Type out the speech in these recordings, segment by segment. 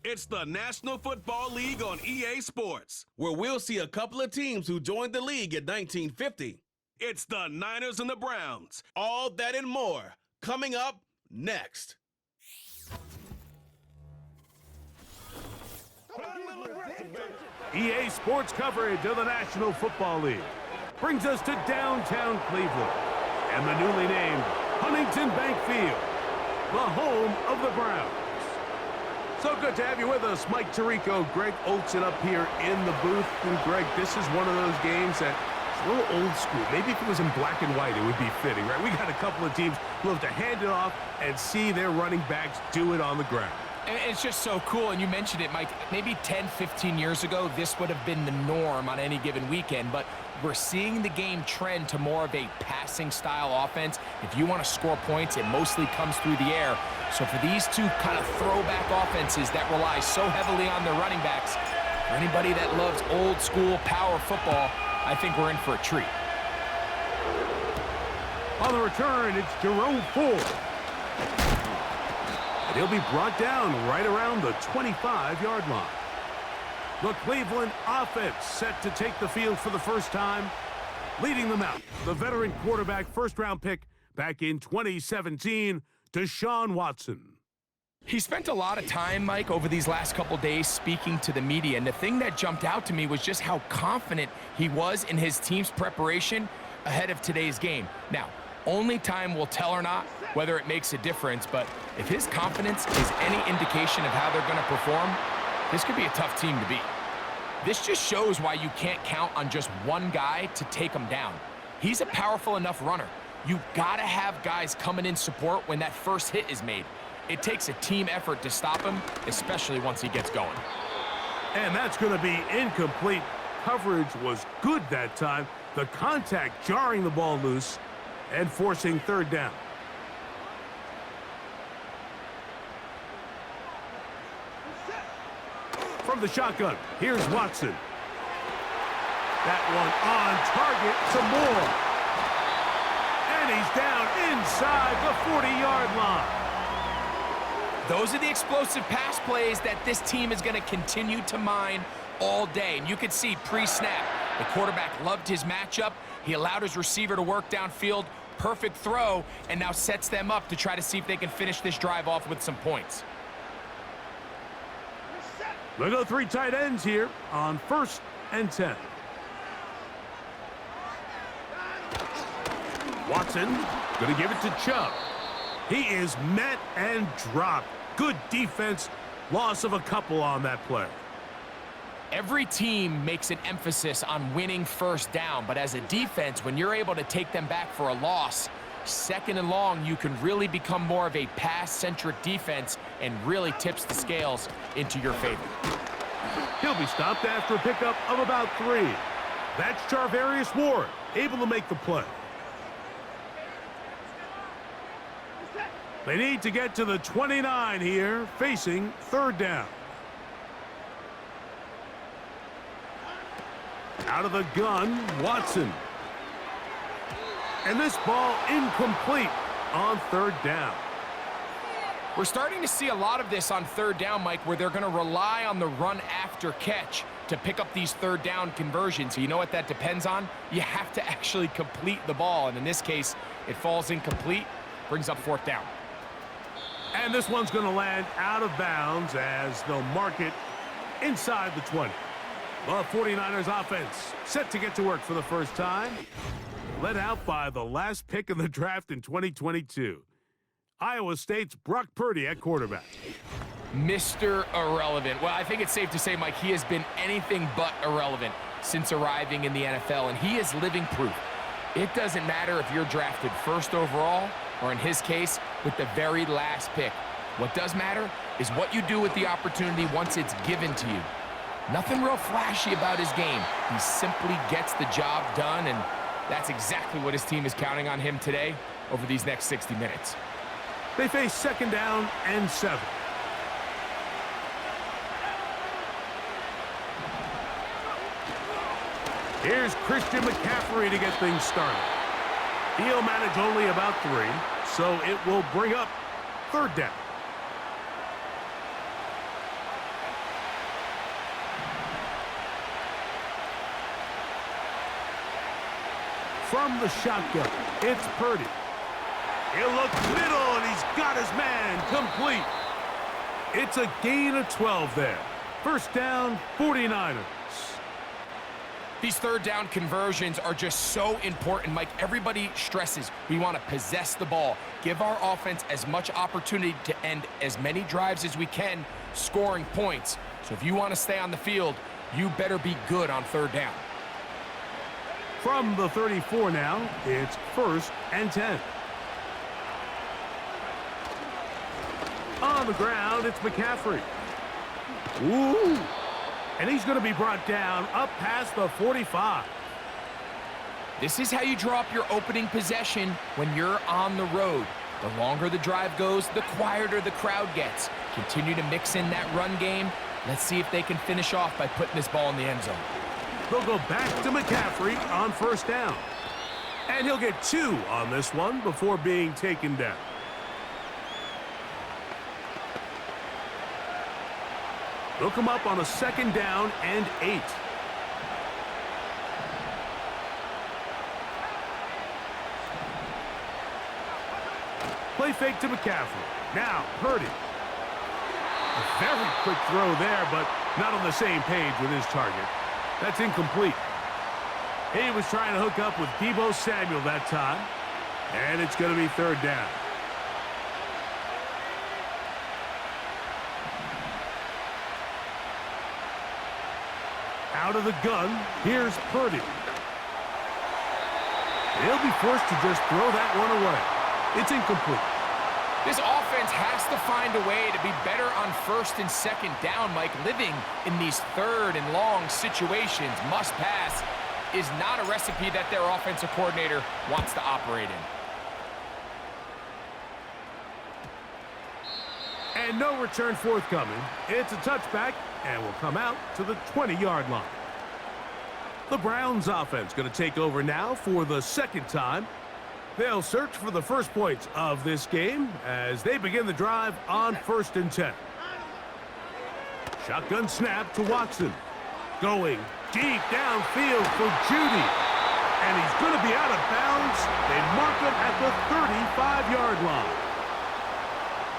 It's the National Football League on EA Sports, where we'll see a couple of teams who joined the league in 1950. It's the Niners and the Browns. All that and more coming up next. EA Sports coverage of the National Football League brings us to downtown Cleveland and the newly named Huntington Bank Field, the home of the Browns. So good to have you with us, Mike Tirico, Greg Olson up here in the booth. And Greg, this is one of those games that it's a little old school. Maybe if it was in black and white, it would be fitting, right? We got a couple of teams who have to hand it off and see their running backs do it on the ground. And it's just so cool, and you mentioned it, Mike. Maybe 10, 15 years ago, this would have been the norm on any given weekend, but we're seeing the game trend to more of a passing-style offense. If you want to score points, it mostly comes through the air. So for these two kind of throwback offenses that rely so heavily on their running backs, for anybody that loves old-school power football, I think we're in for a treat. On the return, it's Jerome Ford. And he'll be brought down right around the 25-yard line. The Cleveland offense set to take the field for the first time. Leading them out, the veteran quarterback first-round pick back in 2017, Deshaun Watson. He spent a lot of time, Mike, over these last couple days speaking to the media, and the thing that jumped out to me was just how confident he was in his team's preparation ahead of today's game. Now, only time will tell or not whether it makes a difference, but if his confidence is any indication of how they're going to perform, this could be a tough team to beat. This just shows why you can't count on just one guy to take him down. He's a powerful enough runner. You've got to have guys coming in support when that first hit is made. It takes a team effort to stop him, especially once he gets going. And that's going to be incomplete. Coverage was good that time. The contact jarring the ball loose and forcing third down. From the shotgun, here's Watson. That one on target, some more. And he's down inside the 40-yard line. Those are the explosive pass plays that this team is going to continue to mine all day. And you can see pre-snap, the quarterback loved his matchup. He allowed his receiver to work downfield. Perfect throw, and now sets them up to try to see if they can finish this drive off with some points. They'll go three tight ends here on 1st and 10. Watson going to give it to Chubb. He is met and dropped. Good defense. Loss of a couple on that play. Every team makes an emphasis on winning first down, but as a defense, when you're able to take them back for a loss, 2nd and long, you can really become more of a pass-centric defense and really tips the scales into your favor. He'll be stopped after a pickup of about 3. That's Charvarius Ward, able to make the play. They need to get to the 29 here, facing 3rd down. Out of the gun, Watson. And this ball incomplete on 3rd down. We're starting to see a lot of this on 3rd down, Mike, where they're going to rely on the run after catch to pick up these 3rd down conversions. So you know what that depends on? You have to actually complete the ball. And in this case, it falls incomplete, brings up 4th down. And this one's going to land out of bounds as they'll mark it inside the 20. The 49ers offense set to get to work for the first time. Led out by the last pick in the draft in 2022. Iowa State's Brock Purdy at quarterback. Mr. Irrelevant. Well, I think it's safe to say, Mike, he has been anything but irrelevant since arriving in the NFL, and he is living proof. It doesn't matter if you're drafted 1st overall or, in his case, with the very last pick. What does matter is what you do with the opportunity once it's given to you. Nothing real flashy about his game. He simply gets the job done, and that's exactly what his team is counting on him today over these next 60 minutes. They face 2nd down and 7. Here's Christian McCaffrey to get things started. He'll manage only about 3, so it will bring up 3rd down. from the shotgun. It's Purdy. He'll look middle, and he's got his man complete. It's a gain of 12 there. First down, 49ers. These third down conversions are just so important, Mike. Everybody stresses we want to possess the ball, give our offense as much opportunity to end as many drives as we can, scoring points. So if you want to stay on the field, you better be good on third down. From the 34 now, it's 1st and 10. On the ground, it's McCaffrey. Ooh. And he's going to be brought down up past the 45. This is how you draw up your opening possession when you're on the road. The longer the drive goes, the quieter the crowd gets. Continue to mix in that run game. Let's see if they can finish off by putting this ball in the end zone. They'll go back to McCaffrey on 1st down. And he'll get 2 on this one before being taken down. They'll come up on a 2nd down and 8. Play fake to McCaffrey. Now, Purdy. A very quick throw there, but not on the same page with his target. That's incomplete. He was trying to hook up with Deebo Samuel that time. And it's going to be 3rd down. Out of the gun, here's Purdy. He'll be forced to just throw that one away. It's incomplete. This offense has to find a way to be better on 1st and 2nd down, Mike. Living in these 3rd and long situations, must pass, is not a recipe that their offensive coordinator wants to operate in. And no return forthcoming. It's a touchback and will come out to the 20-yard line. The Browns offense going to take over now for the 2nd time. They'll search for the first points of this game as they begin the drive on 1st and 10. Shotgun snap to Watson. Going deep downfield for Judy. And he's going to be out of bounds. They mark him at the 35-yard line.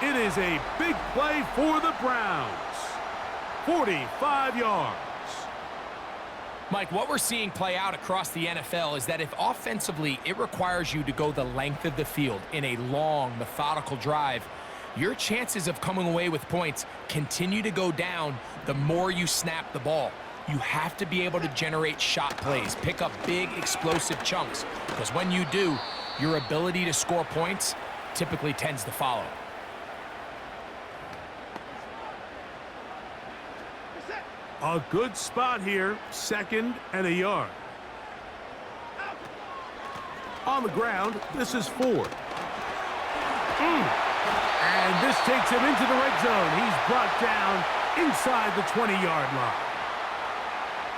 It is a big play for the Browns. 45 yards. Mike, what we're seeing play out across the NFL is that if offensively it requires you to go the length of the field in a long, methodical drive, your chances of coming away with points continue to go down the more you snap the ball. You have to be able to generate shot plays, pick up big, explosive chunks, because when you do, your ability to score points typically tends to follow. A good spot here, 2nd and a yard. On the ground, this is Ford. And this takes him into the red zone. He's brought down inside the 20-yard line.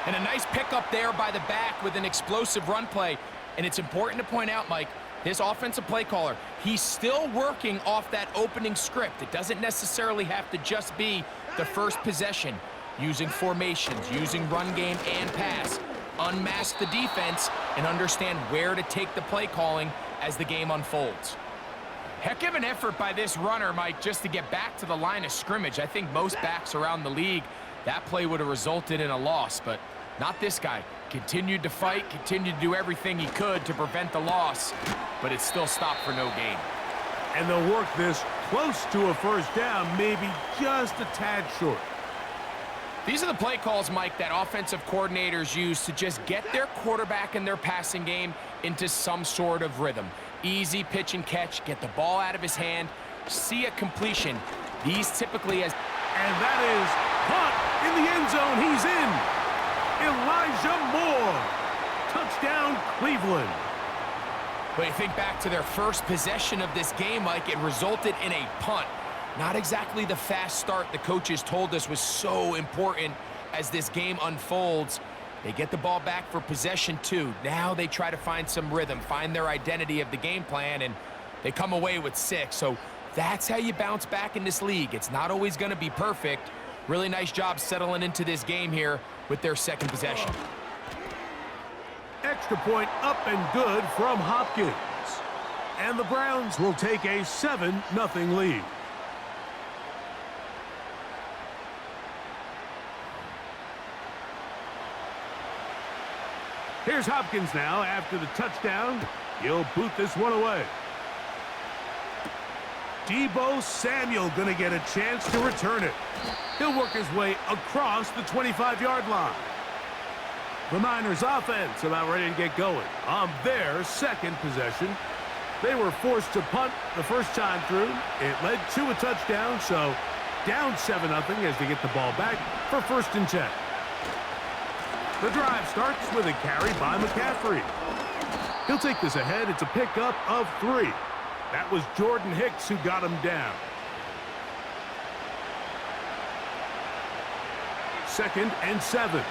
And a nice pickup there by the back with an explosive run play. And it's important to point out, Mike, this offensive play caller, he's still working off that opening script. It doesn't necessarily have to just be the first possession. Using formations, using run game and pass, unmask the defense, and understand where to take the play calling as the game unfolds. Heck of an effort by this runner, Mike, just to get back to the line of scrimmage. I think most backs around the league, that play would have resulted in a loss, but not this guy. Continued to fight, continued to do everything he could to prevent the loss, but it still stopped for no gain. And they'll work this close to a 1st down, maybe just a tad short. These are the play calls, Mike, that offensive coordinators use to just get their quarterback and their passing game into some sort of rhythm. Easy pitch and catch, get the ball out of his hand, see a completion. These typically as... And that is caught in the end zone. He's in. Elijah Moore. Touchdown, Cleveland. But you think back to their first possession of this game, Mike, it resulted in a punt. Not exactly the fast start the coaches told us was so important as this game unfolds. They get the ball back for possession 2. Now they try to find some rhythm, find their identity of the game plan, and they come away with 6. So that's how you bounce back in this league. It's not always going to be perfect. Really nice job settling into this game here with their 2nd possession. Extra point up and good from Hopkins. And the Browns will take a 7-0 lead. Here's Hopkins now after the touchdown. He'll boot this one away. Deebo Samuel going to get a chance to return it. He'll work his way across the 25-yard line. The Niners offense about ready to get going on their second possession. They were forced to punt the first time through. It led to a touchdown, so down 7-0 as they get the ball back for 1st and 10. The drive starts with a carry by McCaffrey. He'll take this ahead. It's a pickup of 3. That was Jordan Hicks who got him down. 2nd and 7.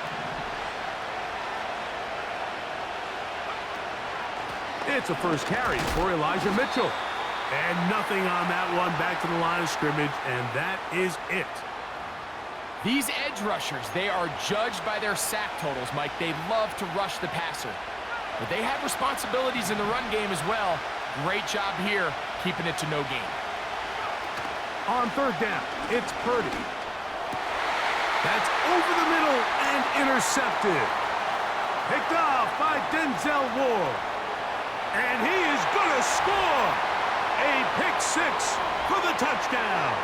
It's a first carry for Elijah Mitchell. And nothing on that one, back to the line of scrimmage, and that is it. These edge rushers, they are judged by their sack totals, Mike. They love to rush the passer. But they have responsibilities in the run game as well. Great job here, keeping it to no gain. On 3rd down, it's Purdy. That's over the middle and intercepted. Picked off by Denzel Ward. And he is going to score. A pick 6 for the touchdown.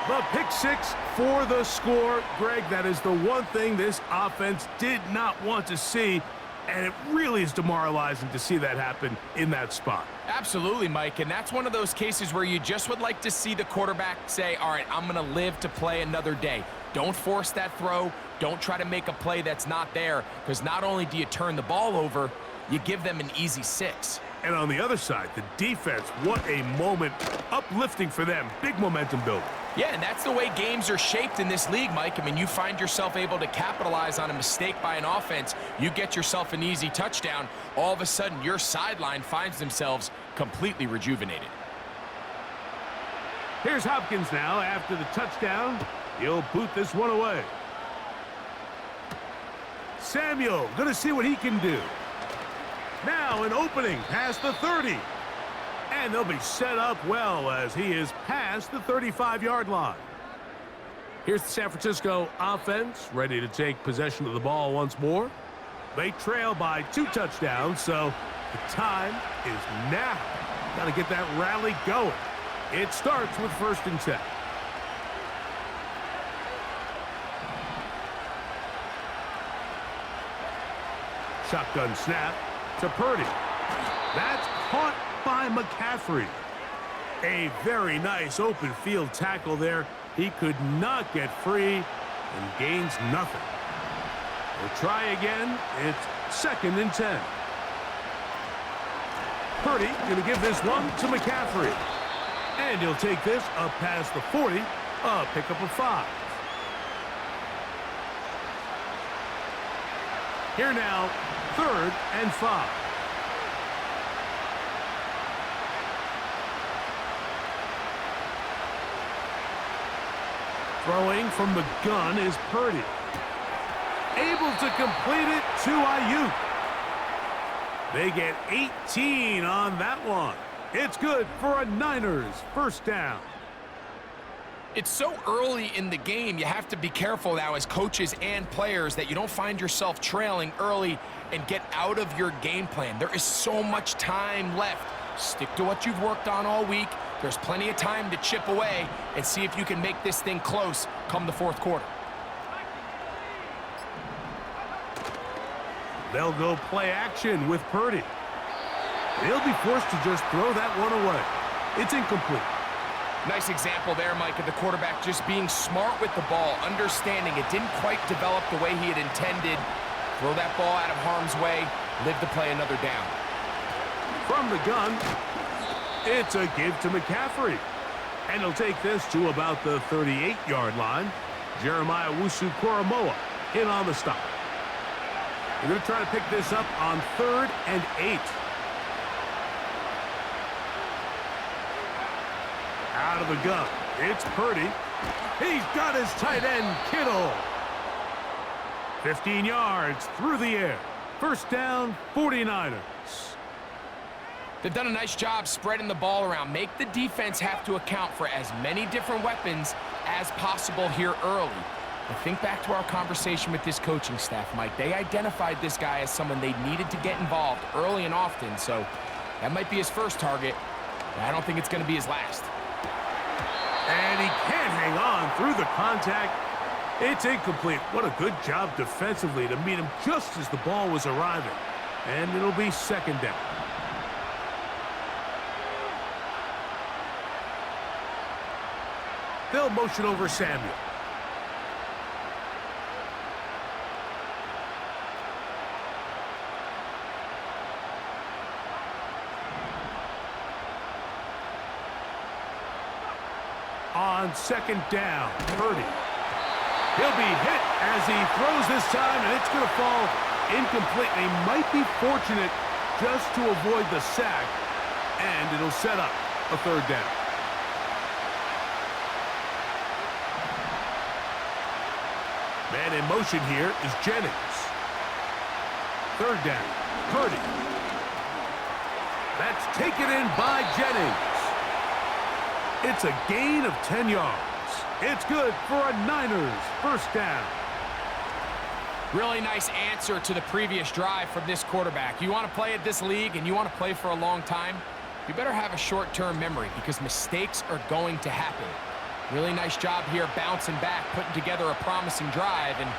The pick 6 for the score. Greg, that is the one thing this offense did not want to see, and it really is demoralizing to see that happen in that spot. Absolutely, Mike, and that's one of those cases where you just would like to see the quarterback say, all right, I'm going to live to play another day. Don't force that throw. Don't try to make a play that's not there, because not only do you turn the ball over, you give them an easy 6. And on the other side, the defense, what a moment, uplifting for them. Big momentum building. Yeah, and that's the way games are shaped in this league, Mike. I mean, you find yourself able to capitalize on a mistake by an offense. You get yourself an easy touchdown. All of a sudden, your sideline finds themselves completely rejuvenated. Here's Hopkins now after the touchdown. He'll boot this one away. Samuel going to see what he can do. Now an opening past the 30. And they'll be set up well as he is past the 35-yard line. Here's the San Francisco offense ready to take possession of the ball once more. They trail by 2 touchdowns, so the time is now. Got to get that rally going. It starts with 1st and 10. Shotgun snap to Purdy. That's caught by McCaffrey. A very nice open field tackle there. He could not get free and gains nothing. We'll try again. It's 2nd and 10. Purdy going to give this one to McCaffrey. And he'll take this up past the 40, a pickup of 5. Here now, 3rd and 5. Throwing from the gun is Purdy. Able to complete it to Ayuk. They get 18 on that one. It's good for a Niners 1st down. It's so early in the game, you have to be careful now as coaches and players that you don't find yourself trailing early and get out of your game plan. There is so much time left. Stick to what you've worked on all week. There's plenty of time to chip away and see if you can make this thing close come the 4th quarter. They'll go play action with Purdy. They'll be forced to just throw that one away. It's incomplete. Nice example there, Mike, of the quarterback just being smart with the ball, understanding it didn't quite develop the way he had intended. Throw that ball out of harm's way, live to play another down. From the gun, it's a give to McCaffrey. And he'll take this to about the 38-yard line. Jeremiah Wusu-Koramoah in on the stop. They're going to try to pick this up on 3rd and 8. Out of the gun, it's Purdy. He's got his tight end, Kittle. 15 yards through the air. First down, 49ers. They've done a nice job spreading the ball around. Make the defense have to account for as many different weapons as possible here early. But think back to our conversation with this coaching staff, Mike. They identified this guy as someone they needed to get involved early and often, so that might be his first target, but I don't think it's going to be his last. And he can't hang on through the contact. It's incomplete. What a good job defensively to meet him just as the ball was arriving. And it'll be second down. They'll motion over Samuel. On second down, Purdy. He'll be hit as he throws this time, and it's going to fall incomplete. And he might be fortunate just to avoid the sack, and it'll set up a third down. Man in motion here is Jennings. Third down, Purdy. That's taken in by Jennings. It's a gain of 10 yards. It's good for a Niners first down. Really nice answer to the previous drive from this quarterback. You want to play at this league and you want to play for a long time, you better have a short-term memory because mistakes are going to happen. Really nice job here bouncing back, putting together a promising drive, and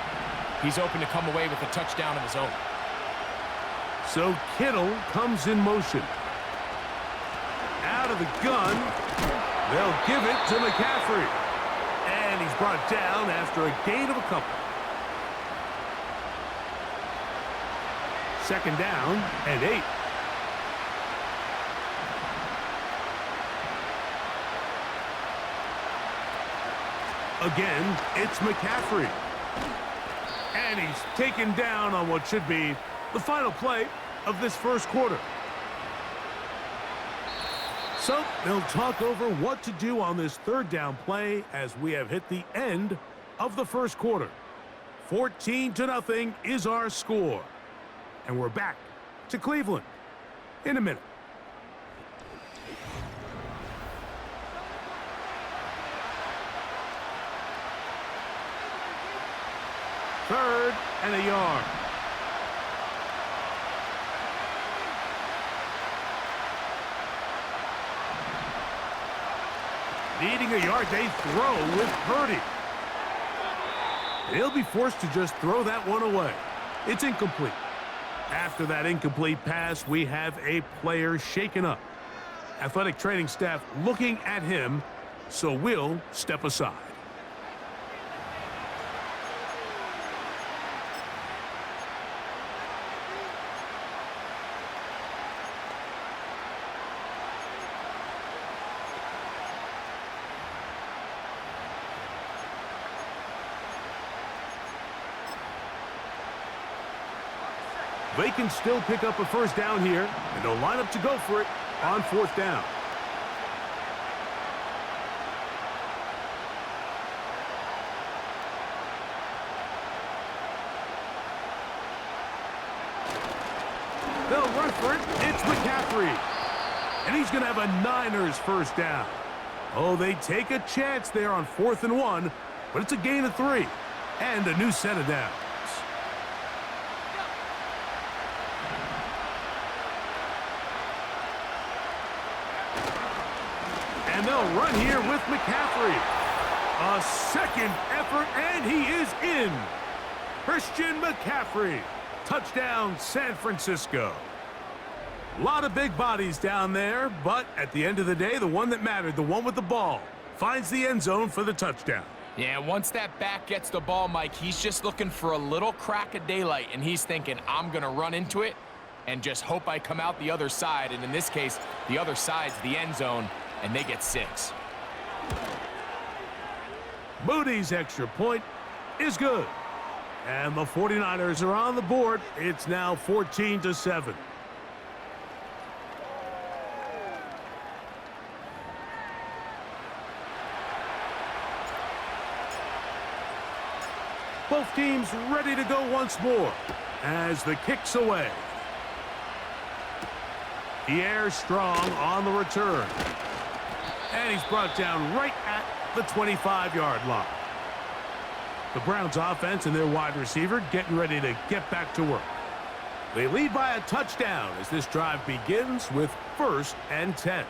he's open to come away with a touchdown of his own. So Kittle comes in motion. Out of the gun, they'll give it to McCaffrey. And he's brought down after a gain of a couple. Second down and 8. Again, it's McCaffrey. And he's taken down on what should be the final play of this first quarter. So they'll talk over what to do on this third down play as we have hit the end of the first quarter. 14-0 is our score. And we're back to Cleveland in a minute. Third and a yard. Needing a yard, they throw with Purdy. He'll be forced to just throw that one away. It's incomplete. After that incomplete pass, we have a player shaken up. Athletic training staff looking at him, so we'll step aside. They can still pick up a first down here, and they'll line up to go for it on fourth down. They'll run for it. It's McCaffrey. And he's going to have a Niners first down. Oh, they take a chance there on 4th and 1, but it's a gain of 3 and a new set of downs. And they'll run here with McCaffrey. A second effort, and he is in. Christian McCaffrey. Touchdown, San Francisco. A lot of big bodies down there, but at the end of the day, the one that mattered, the one with the ball, finds the end zone for the touchdown. Yeah, once that back gets the ball, Mike, he's just looking for a little crack of daylight, and he's thinking, I'm going to run into it and just hope I come out the other side. And in this case, the other side's the end zone, and they get 6. Moody's extra point is good. And the 49ers are on the board. It's now 14-7. Both teams ready to go once more as the kick's away. The air strong on the return. And he's brought down right at the 25-yard line. The Browns offense and their wide receiver getting ready to get back to work. They lead by a touchdown as this drive begins with 1st and 10.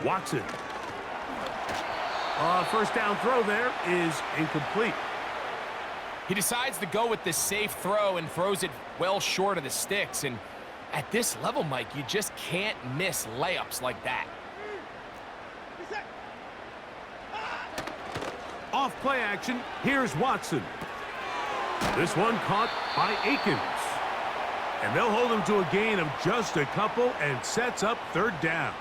Watson. First down throw there is incomplete. He decides to go with the safe throw and throws it well short of the sticks. And at this level, Mike, you just can't miss layups like that. Off play action, here's Watson. This one caught by Akins. And they'll hold him to a gain of just a couple and sets up 3rd down.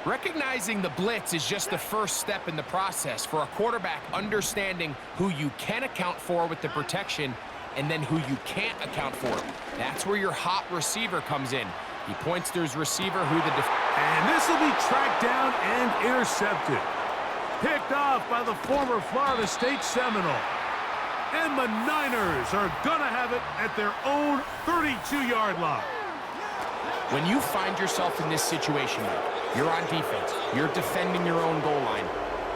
Recognizing the blitz is just the first step in the process for a quarterback, understanding who you can account for with the protection and then who you can't account for. That's where your hot receiver comes in. He points to his receiver and this will be tracked down and intercepted. Picked off by the former Florida State Seminole. And the Niners are gonna have it at their own 32-yard line. When you find yourself in this situation, you're on defense, you're defending your own goal line,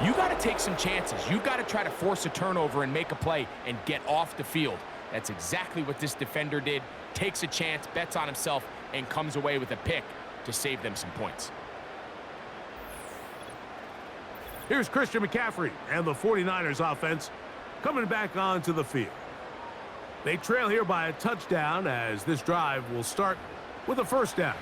you got to take some chances. You got to try to force a turnover and make a play and get off the field. That's exactly what this defender did. Takes a chance, bets on himself, and comes away with a pick to save them some points. Here's Christian McCaffrey and the 49ers offense coming back onto the field. They trail here by a touchdown as this drive will start with a 1st down.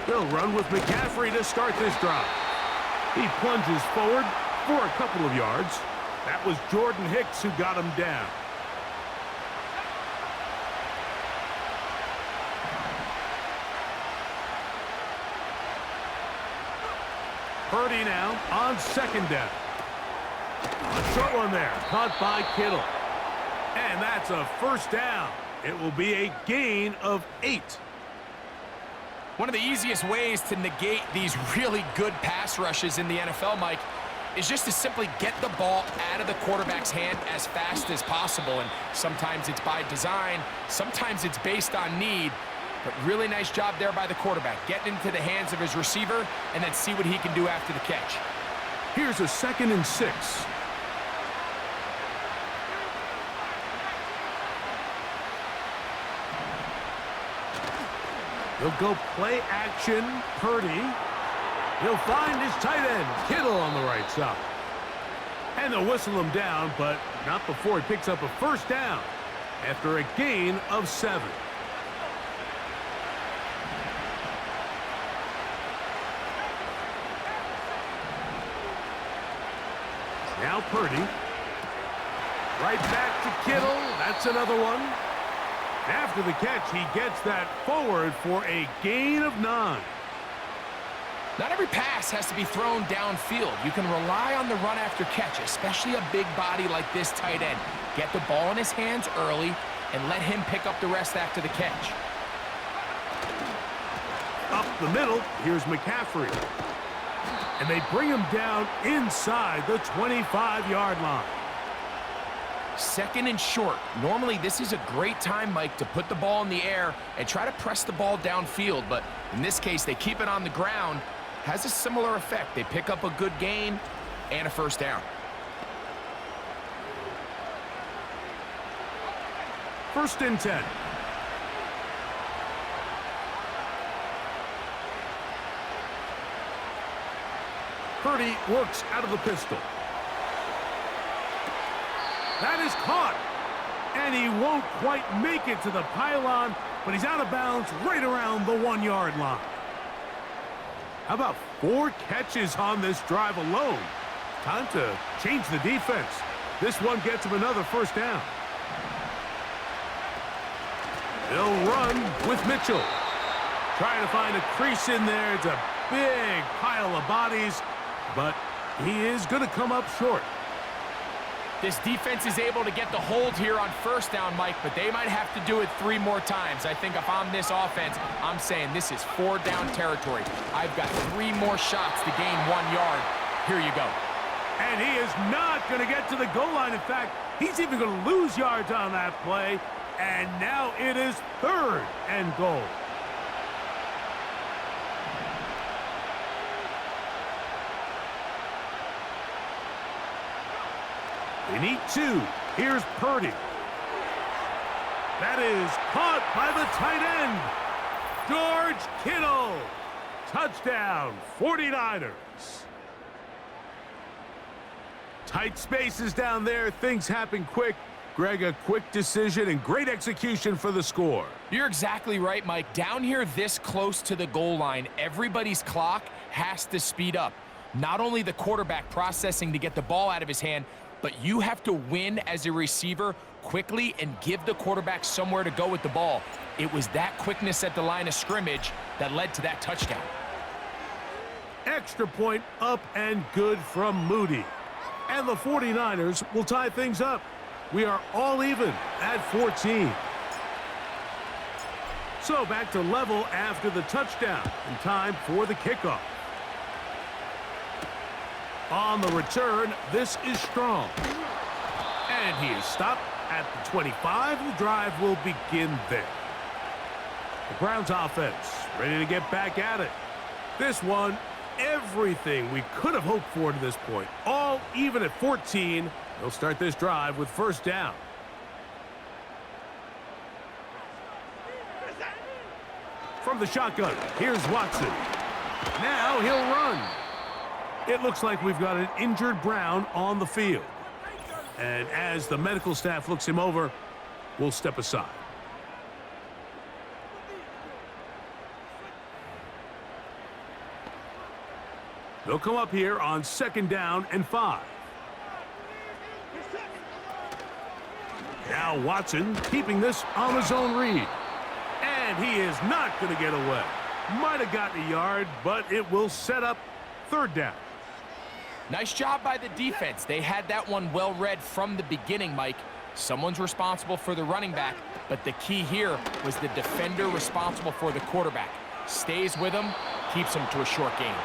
They'll run with McCaffrey to start this drive. He plunges forward for a couple of yards. That was Jordan Hicks who got him down. Purdy now on 2nd down. A short one there, caught by Kittle. And that's a 1st down. It will be a gain of 8. One of the easiest ways to negate these really good pass rushes in the NFL, Mike, is just to simply get the ball out of the quarterback's hand as fast as possible. And sometimes it's by design, sometimes it's based on need. But really nice job there by the quarterback, getting into the hands of his receiver and then see what he can do after the catch. Here's a 2nd and 6. He'll go play action. Purdy. He'll find his tight end, Kittle, on the right side. And they'll whistle him down, but not before he picks up a 1st down after a gain of 7. Now Purdy. Right back to Kittle. That's another one. After the catch, he gets that forward for a gain of 9. Not every pass has to be thrown downfield. You can rely on the run after catch, especially a big body like this tight end. Get the ball in his hands early and let him pick up the rest after the catch. Up the middle, here's McCaffrey. And they bring him down inside the 25-yard line. 2nd and short. Normally, this is a great time, Mike, to put the ball in the air and try to press the ball downfield. But in this case, they keep it on the ground. Has a similar effect. They pick up a good gain and a 1st down. 1st and 10. Purdy works out of the pistol. That is caught. And he won't quite make it to the pylon, but he's out of bounds right around the 1-yard line. How about 4 catches on this drive alone? Time to change the defense. This one gets him another 1st down. They'll run with Mitchell. Trying to find a crease in there. It's a big pile of bodies, but he is going to come up short. This defense is able to get the hold here on first down, Mike, but they might have to do it 3 more times. I think if I'm this offense, I'm saying this is 4-down territory. I've got 3 more shots to gain 1 yard. Here you go. And he is not going to get to the goal line. In fact, he's even going to lose yards on that play. And now it is 3rd and goal. They need 2. Here's Purdy. That is caught by the tight end, George Kittle. Touchdown, 49ers. Tight spaces down there. Things happen quick. Greg, a quick decision and great execution for the score. You're exactly right, Mike. Down here this close to the goal line, everybody's clock has to speed up. Not only the quarterback processing to get the ball out of his hand, but you have to win as a receiver quickly and give the quarterback somewhere to go with the ball. It was that quickness at the line of scrimmage that led to that touchdown. Extra point up and good from Moody. And the 49ers will tie things up. We are all even at 14. So back to level after the touchdown and time for the kickoff. On the return, this is Strong. And he is stopped at the 25. The drive will begin there. The Browns offense ready to get back at it. This one, everything we could have hoped for to this point. All even at 14. They'll start this drive with first down. From the shotgun, here's Watson. Now he'll run. It looks like we've got an injured Brown on the field. And as the medical staff looks him over, we'll step aside. They'll come up here on 2nd down and 5. Now Watson keeping this on his own read. And he is not going to get away. Might have gotten a yard, but it will set up 3rd down. Nice job by the defense. They had that one well read from the beginning, Mike. Someone's responsible for the running back, but the key here was the defender responsible for the quarterback. Stays with him, keeps him to a short gain.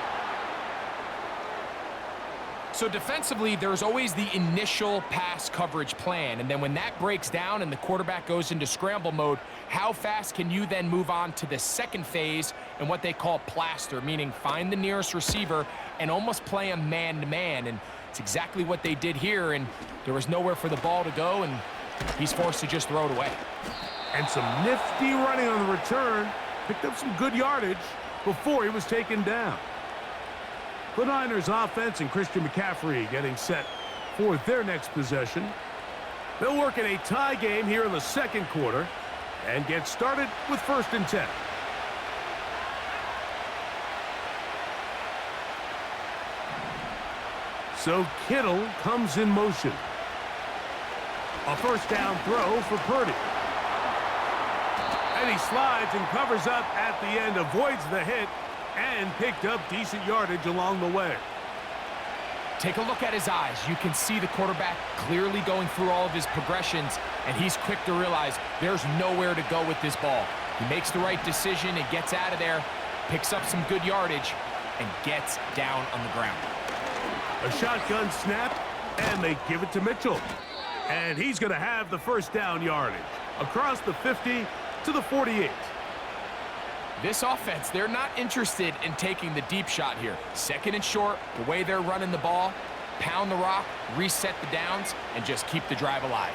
So defensively, there's always the initial pass coverage plan, and then when that breaks down and the quarterback goes into scramble mode, how fast can you then move on to the second phase and what they call plaster, meaning find the nearest receiver and almost play him man-to-man, and it's exactly what they did here, and there was nowhere for the ball to go, and he's forced to just throw it away. And some nifty running on the return, picked up some good yardage before he was taken down. The Niners offense and Christian McCaffrey getting set for their next possession. They'll work in a tie game here in the 2nd quarter and get started with 1st and 10. So Kittle comes in motion. A 1st down throw for Purdy. And he slides and covers up at the end, avoids the hit, and picked up decent yardage along the way. Take a look at his eyes. You can see the quarterback clearly going through all of his progressions, and he's quick to realize there's nowhere to go with this ball. He makes the right decision and gets out of there, picks up some good yardage, and gets down on the ground. A shotgun snap, and they give it to Mitchell. And he's going to have the 1st down yardage across the 50 to the 48. This offense, they're not interested in taking the deep shot here. 2nd and short, the way they're running the ball, pound the rock, reset the downs, and just keep the drive alive.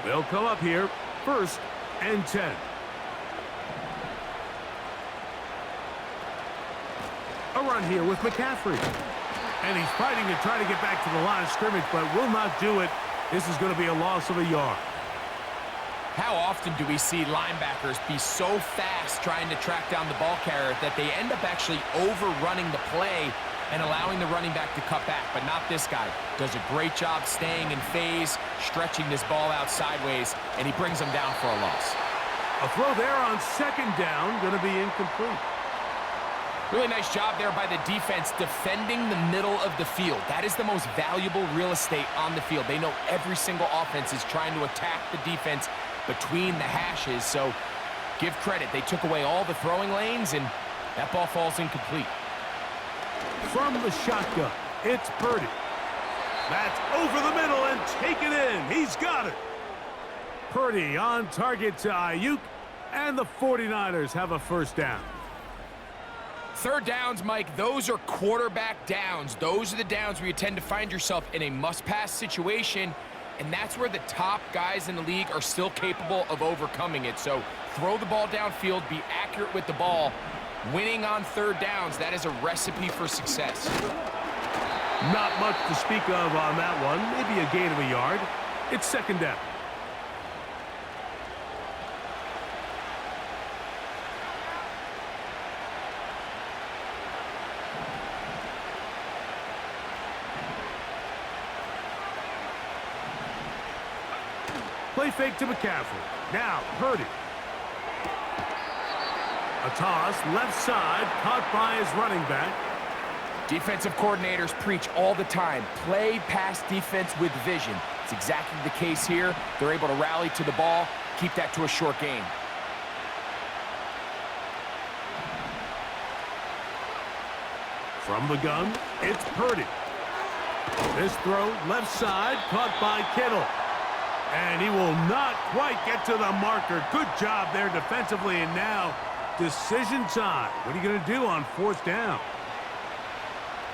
They'll come up here, 1st and 10. A run here with McCaffrey. And he's fighting to try to get back to the line of scrimmage, but will not do it. This is going to be a loss of a yard. How often do we see linebackers be so fast trying to track down the ball carrier that they end up actually overrunning the play and allowing the running back to cut back? But not this guy. Does a great job staying in phase, stretching this ball out sideways, and he brings them down for a loss. A throw there on second down, going to be incomplete. Really nice job there by the defense defending the middle of the field. That is the most valuable real estate on the field. They know every single offense is trying to attack the defense between the hashes, so give credit. They took away all the throwing lanes, and that ball falls incomplete. From the shotgun, it's Purdy. That's over the middle and taken in. He's got it. Purdy on target to Ayuk, and the 49ers have a first down. Third downs, Mike, those are quarterback downs. Those are the downs where you tend to find yourself in a must-pass situation, and that's where the top guys in the league are still capable of overcoming it. So throw the ball downfield, be accurate with the ball. Winning on third downs, that is a recipe for success. Not much to speak of on that one. Maybe a gain of a yard. It's second down. Play fake to McCaffrey. Now, Purdy. A toss, left side, caught by his running back. Defensive coordinators preach all the time, play pass defense with vision. It's exactly the case here. They're able to rally to the ball, keep that to a short gain. From the gun, it's Purdy. This throw, left side, caught by Kittle. And he will not quite get to the marker. Good job there defensively, and now decision time. What are you going to do on fourth down?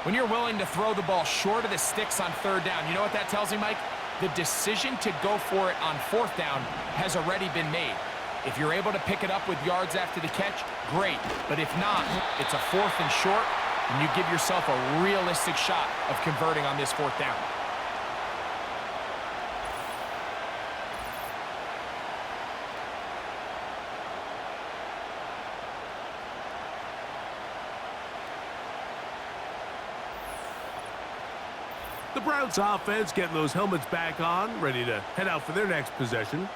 When you're willing to throw the ball short of the sticks on third down, you know what that tells me, Mike? The decision to go for it on fourth down has already been made. If you're able to pick it up with yards after the catch, great. But if not, it's a fourth and short, and you give yourself a realistic shot of converting on this fourth down. The Browns offense getting those helmets back on, ready to head out for their next possession.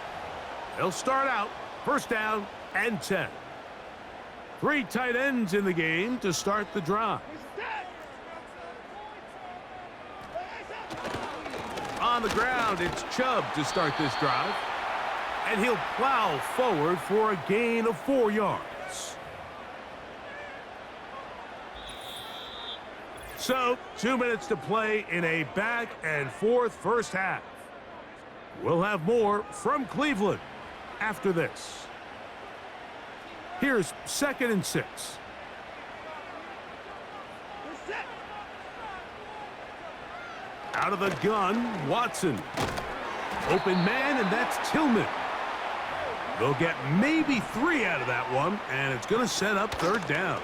They'll start out, first down and 10. 3 tight ends in the game to start the drive. On the ground, it's Chubb to start this drive. And he'll plow forward for a gain of 4 yards. So, 2 minutes to play in a back-and-forth first half. We'll have more from Cleveland after this. Here's 2nd and 6. Out of the gun, Watson. Open man, and that's Tillman. They'll get maybe 3 out of that one, and it's going to set up third down.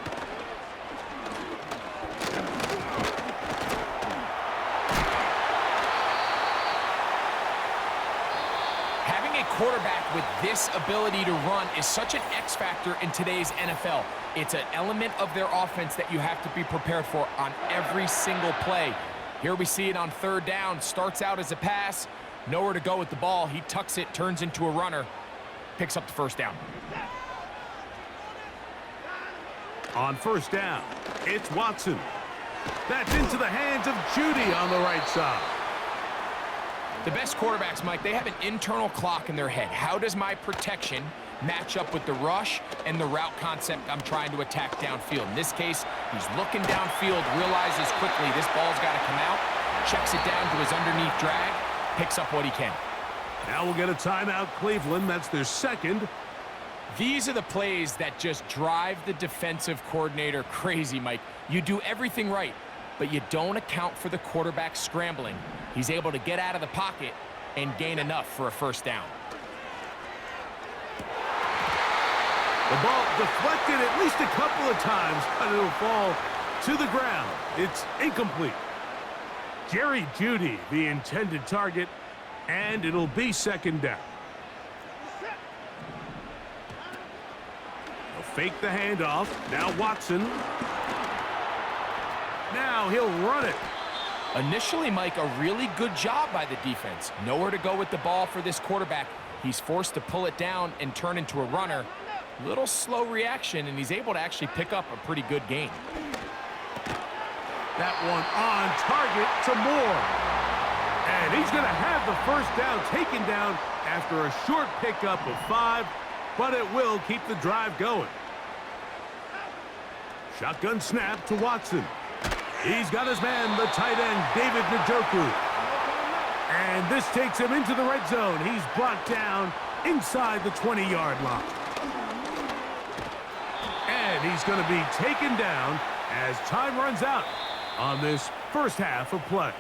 Quarterback with this ability to run is such an X factor in today's NFL. It's an element of their offense that you have to be prepared for on every single play. Here we see it on third down. Starts out as a pass, nowhere to go with the ball. He tucks it, turns into a runner, picks up the first down. On first down, it's Watson. That's into the hands of Judy on the right side. The best quarterbacks, Mike, they have an internal clock in their head. How does my protection match up with the rush and the route concept I'm trying to attack downfield? In this case, he's looking downfield, realizes quickly this ball's got to come out, checks it down to his underneath drag, picks up what he can. Now we'll get a timeout, Cleveland. That's their second. These are the plays that just drive the defensive coordinator crazy, Mike. You do everything right, but you don't account for the quarterback scrambling. He's able to get out of the pocket and gain enough for a first down. The ball deflected at least a couple of times, but it'll fall to the ground. It's incomplete. Jerry Jeudy, the intended target, and it'll be second down. He'll fake the handoff. Now Watson. Now he'll run it. Initially, Mike, a really good job by the defense. Nowhere to go with the ball for this quarterback. He's forced to pull it down and turn into a runner. Little slow reaction, and he's able to actually pick up a pretty good gain. That one on target to Moore. And he's going to have the first down taken down after a short pickup of 5, but it will keep the drive going. Shotgun snap to Watson. He's got his man, the tight end, David Njoku. And this takes him into the red zone. He's brought down inside the 20-yard line. And he's going to be taken down as time runs out on this first half of play.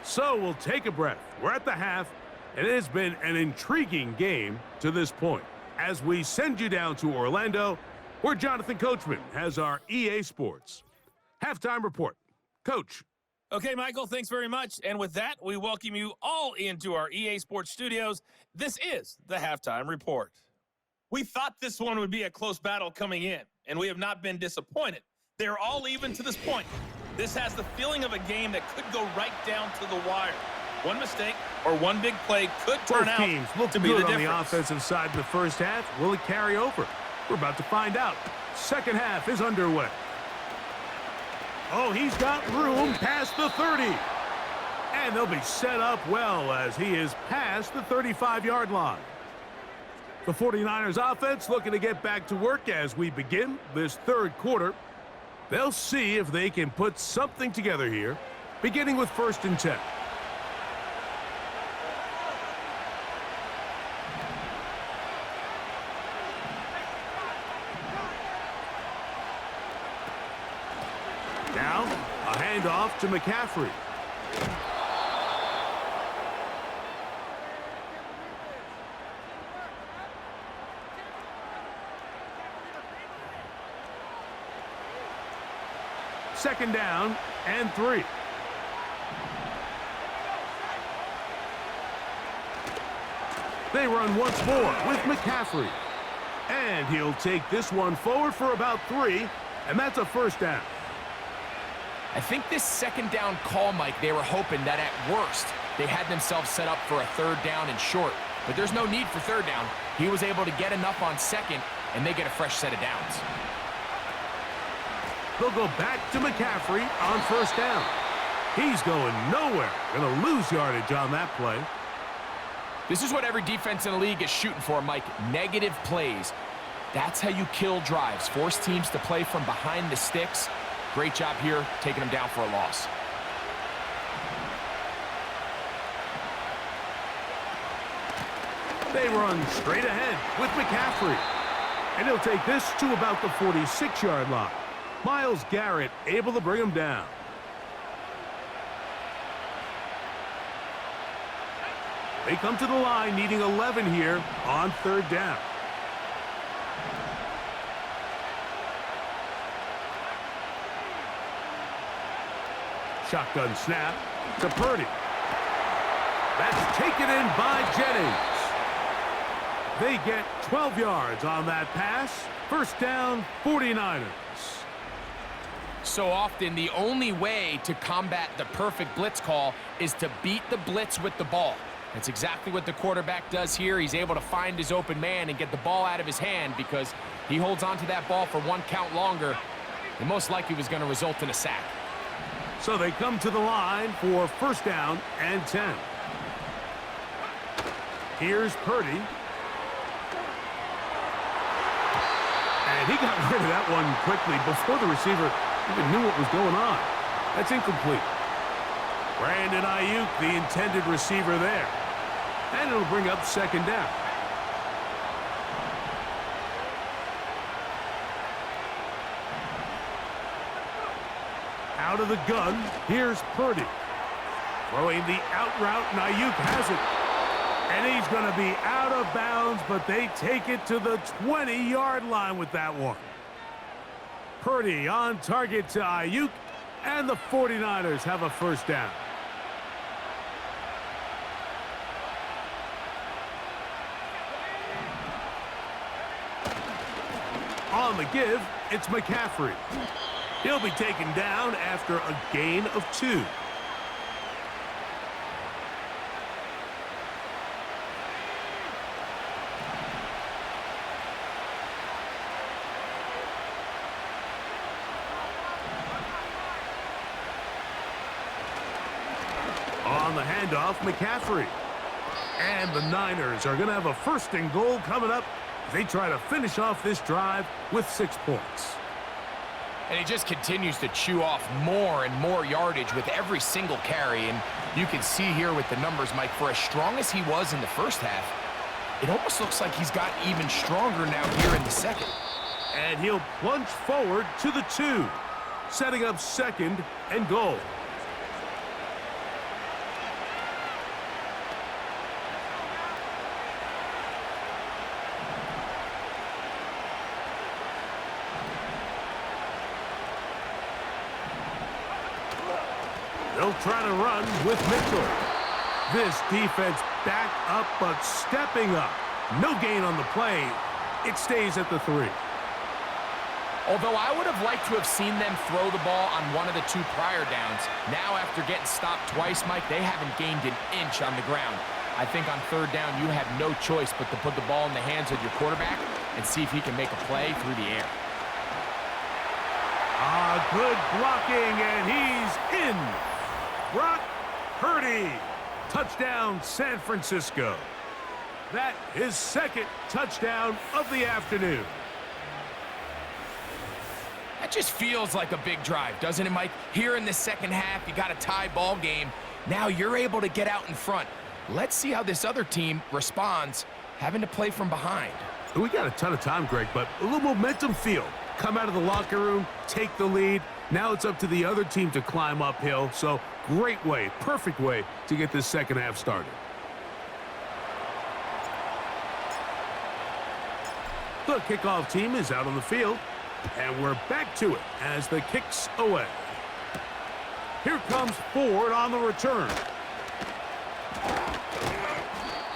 So we'll take a breath. We're at the half, and it has been an intriguing game to this point. As we send you down to Orlando, where Jonathan Coachman has our EA Sports halftime report. Coach. Okay, Michael, thanks very much. And with that, we welcome you all into our EA Sports studios. This is the halftime report. We thought this one would be a close battle coming in, and we have not been disappointed. They're all even to this point. This has the feeling of a game that could go right down to the wire. One mistake or one big play could turn out teams look to be good the on difference. the offensive side in the first half. Will it carry over? We're about to find out. Second half is underway. Oh, he's got room past the 30. And they'll be set up well as he is past the 35-yard line. The 49ers offense looking to get back to work as we begin this third quarter. They'll see if they can put something together here, beginning with 1st and 10. Now, a handoff to McCaffrey. Second down and 3. They run once more with McCaffrey. And he'll take this one forward for about 3, and that's a first down. I think this second down call, Mike, they were hoping that at worst they had themselves set up for a third down and short. But there's no need for third down. He was able to get enough on second, and they get a fresh set of downs. They'll go back to McCaffrey on first down. He's going nowhere. Going to lose yardage on that play. This is what every defense in the league is shooting for, Mike. Negative plays. That's how you kill drives. Force teams to play from behind the sticks. Great job here, taking them down for a loss. They run straight ahead with McCaffrey. And he'll take this to about the 46-yard line. Myles Garrett able to bring him down. They come to the line needing 11 here on third down. Shotgun snap to Purdy. That's taken in by Jennings. They get 12 yards on that pass. First down, 49ers. So often, the only way to combat the perfect blitz call is to beat the blitz with the ball. That's exactly what the quarterback does here. He's able to find his open man and get the ball out of his hand because he holds on to that ball for one count longer. And most likely was going to result in a sack. So they come to the line for first down and 10. Here's Purdy. And he got rid of that one quickly before the receiver even knew what was going on. That's incomplete. Brandon Ayuk, the intended receiver there. And it'll bring up second down. Out of the gun, here's Purdy. Throwing the out route, and Ayuk has it. And he's going to be out of bounds, but they take it to the 20-yard line with that one. Purdy on target to Ayuk, and the 49ers have a first down. On the give, it's McCaffrey. He'll be taken down after a gain of 2. On the handoff, McCaffrey. And the Niners are going to have a 1st and goal coming up as they try to finish off this drive with 6 points. And he just continues to chew off more and more yardage with every single carry. And you can see here with the numbers, Mike, for as strong as he was in the first half, it almost looks like he's gotten even stronger now here in the second. And he'll plunge forward to the 2, setting up 2nd and goal. They'll try to run with Mitchell. This defense back up, but stepping up. No gain on the play. It stays at the 3. Although I would have liked to have seen them throw the ball on one of the 2 prior downs. Now, after getting stopped twice, Mike, they haven't gained an inch on the ground. I think on 3rd down, you have no choice but to put the ball in the hands of your quarterback and see if he can make a play through the air. Good blocking, and he's in. Brock Purdy. Touchdown, San Francisco. That is 2nd touchdown of the afternoon. That just feels like a big drive, doesn't it, Mike? Here in the second half, you got a tie ball game. Now you're able to get out in front. Let's see how this other team responds, having to play from behind. We got a ton of time, Greg, but a little momentum field. Come out of the locker room, take the lead. Now it's up to the other team to climb uphill. So great way, perfect way to get this second half started. The kickoff team is out on the field, and we're back to it as the kick's away. Here comes Ford on the return.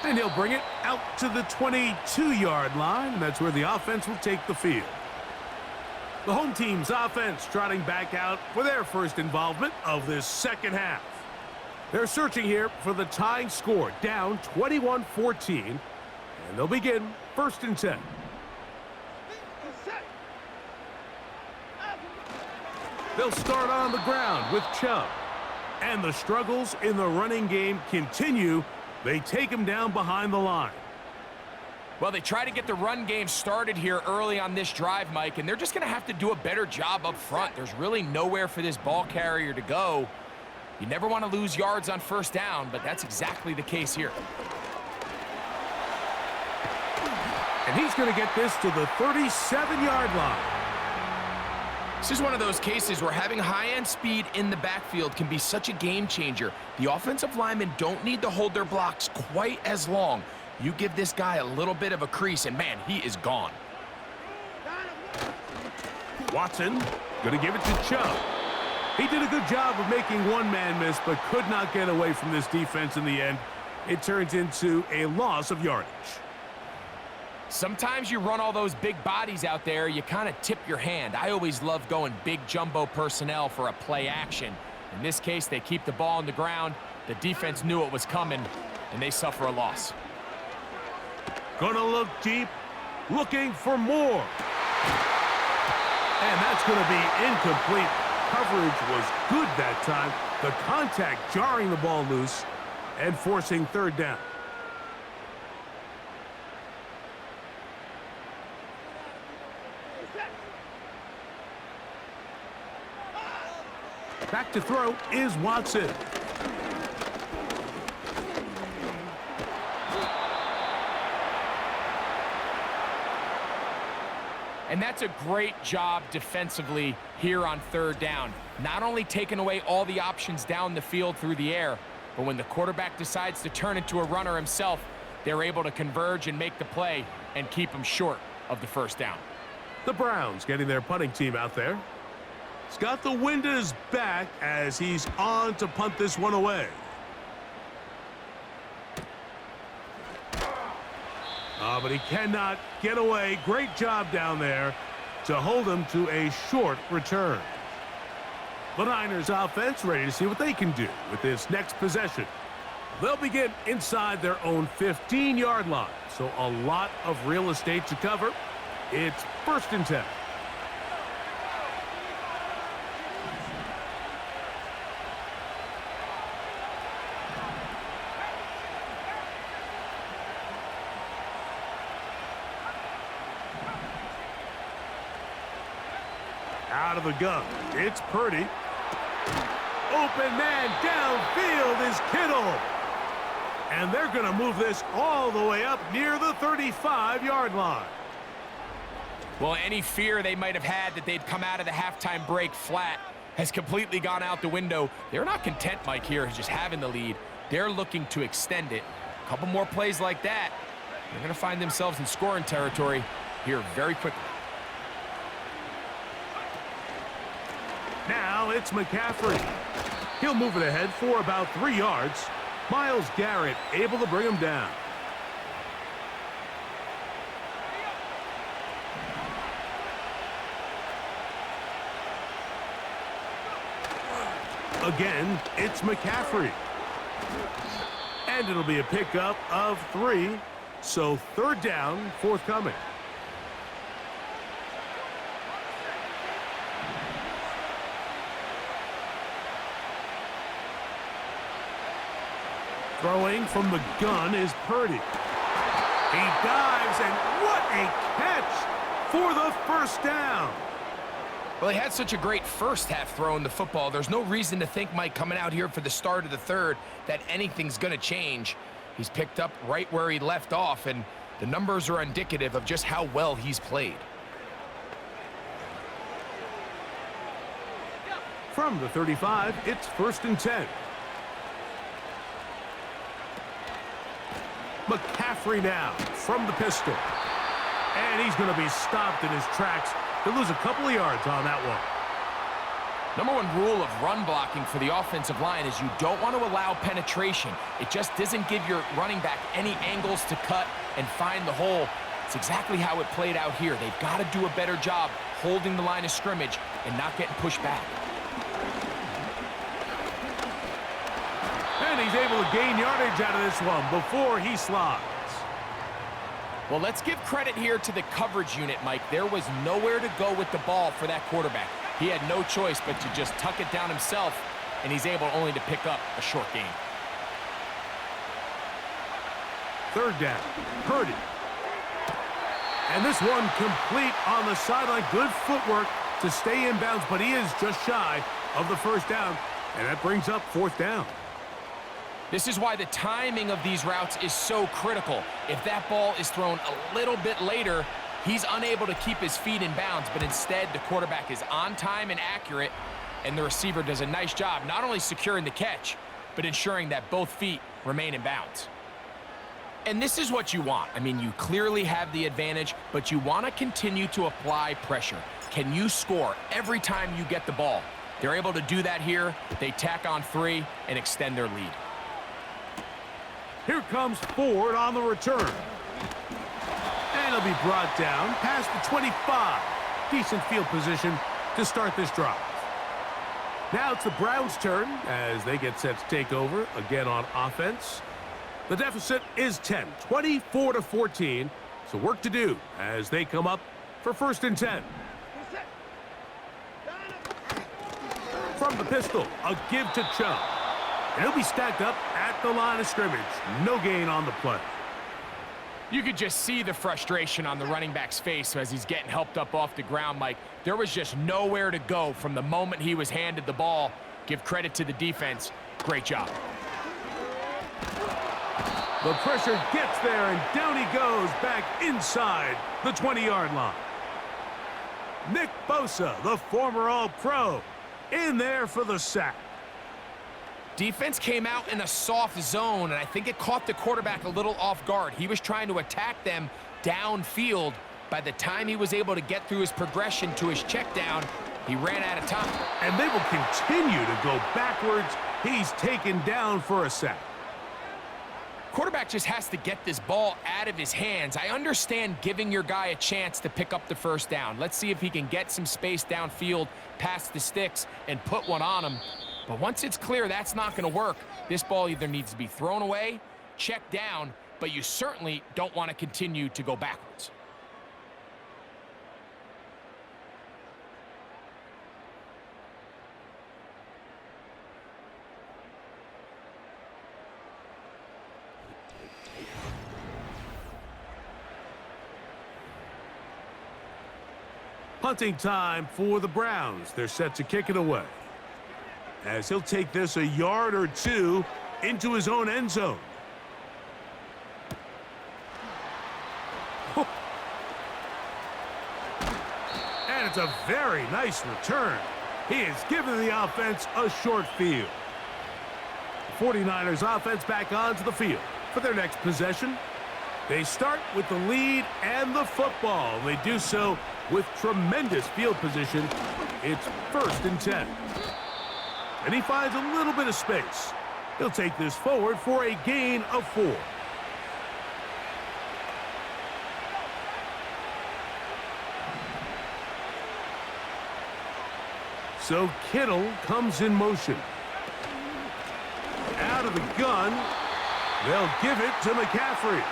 And he'll bring it out to the 22-yard line. That's where the offense will take the field. The home team's offense trotting back out for their first involvement of this second half. They're searching here for the tying score, down 21-14, and they'll begin 1st and 10. They'll start on the ground with Chubb. And the struggles in the running game continue. They take him down behind the line. Well, they try to get the run game started here early on this drive, Mike, and they're just going to have to do a better job up front. There's really nowhere for this ball carrier to go. You never want to lose yards on 1st down, but that's exactly the case here. And he's going to get this to the 37-yard line. This is one of those cases where having high-end speed in the backfield can be such a game changer. The offensive linemen don't need to hold their blocks quite as long. You give this guy a little bit of a crease, and man, he is gone. Watson going to give it to Chubb. He did a good job of making one man miss, but could not get away from this defense in the end. It turns into a loss of yardage. Sometimes you run all those big bodies out there, you kind of tip your hand. I always love going big jumbo personnel for a play action. In this case, they keep the ball on the ground. The defense knew it was coming, and they suffer a loss. Gonna look deep, looking for more. And that's gonna be incomplete. Coverage was good that time. The contact jarring the ball loose and forcing 3rd down. Back to throw is Watson. And that's a great job defensively here on 3rd down. Not only taking away all the options down the field through the air, but when the quarterback decides to turn into a runner himself, they're able to converge and make the play and keep him short of the 1st down. The Browns getting their punting team out there. He's got the wind at his back as he's on to punt this one away. But he cannot get away. Great job down there to hold him to a short return. The Niners offense ready to see what they can do with this next possession. They'll begin inside their own 15-yard line, so a lot of real estate to cover. It's 1st and 10. Out of the gun, it's Purdy. Open man downfield is Kittle. And they're going to move this all the way up near the 35-yard line. Well, any fear they might have had that they'd come out of the halftime break flat has completely gone out the window. They're not content, Mike, here just having the lead. They're looking to extend it. A couple more plays like that, they're going to find themselves in scoring territory here very quickly. Now it's McCaffrey. He'll move it ahead for about 3 yards. Myles Garrett able to bring him down. Again, it's McCaffrey. And it'll be a pickup of 3. So 3rd down, forthcoming. Throwing from the gun is Purdy. He dives, and what a catch for the 1st down. Well, he had such a great first half throwing the football. There's no reason to think, Mike, coming out here for the start of the 3rd, that anything's going to change. He's picked up right where he left off, and the numbers are indicative of just how well he's played. From the 35, it's 1st and 10. McCaffrey now from the pistol. And he's going to be stopped in his tracks. He'll lose a couple of yards on that one. Number 1 rule of run blocking for the offensive line is you don't want to allow penetration. It just doesn't give your running back any angles to cut and find the hole. It's exactly how it played out here. They've got to do a better job holding the line of scrimmage and not getting pushed back. And he's able to gain yardage out of this one before he slides. Well, let's give credit here to the coverage unit, Mike. There was nowhere to go with the ball for that quarterback. He had no choice but to just tuck it down himself, and he's able only to pick up a short gain. 3rd down, Purdy. And this one complete on the sideline. Good footwork to stay in bounds, but he is just shy of the 1st down, and that brings up 4th down. This is why the timing of these routes is so critical. If that ball is thrown a little bit later, he's unable to keep his feet in bounds, but instead the quarterback is on time and accurate, and the receiver does a nice job not only securing the catch, but ensuring that both feet remain in bounds. And this is what you want. I mean, you clearly have the advantage, but you want to continue to apply pressure. Can you score every time you get the ball? They're able to do that here. They tack on 3 and extend their lead. Here comes Ford on the return. And he'll be brought down past the 25. Decent field position to start this drive. Now it's the Browns' turn as they get set to take over again on offense. The deficit is 10, 24-14. So work to do as they come up for 1st and 10. From the pistol, a give to Chubb. And he'll be stacked up at the line of scrimmage. No gain on the play. You could just see the frustration on the running back's face as he's getting helped up off the ground, Mike. There was just nowhere to go from the moment he was handed the ball. Give credit to the defense. Great job. The pressure gets there, and down he goes back inside the 20-yard line. Nick Bosa, the former All-Pro, in there for the sack. Defense came out in a soft zone, and I think it caught the quarterback a little off guard. He was trying to attack them downfield. By the time he was able to get through his progression to his check down, he ran out of time. And they will continue to go backwards. He's taken down for a sack. Quarterback just has to get this ball out of his hands. I understand giving your guy a chance to pick up the first down. Let's see if he can get some space downfield past the sticks and put one on him. But once it's clear that's not going to work, this ball either needs to be thrown away, checked down, but you certainly don't want to continue to go backwards. Punting time for the Browns. They're set to kick it away, as he'll take this a yard or two into his own end zone. And it's a very nice return. He has given the offense a short field. The 49ers offense back onto the field for their next possession. They start with the lead and the football. They do so with tremendous field position. It's 1st and 10. And he finds a little bit of space. He'll take this forward for a gain of 4. So Kittle comes in motion. Out of the gun, they'll give it to McCaffrey.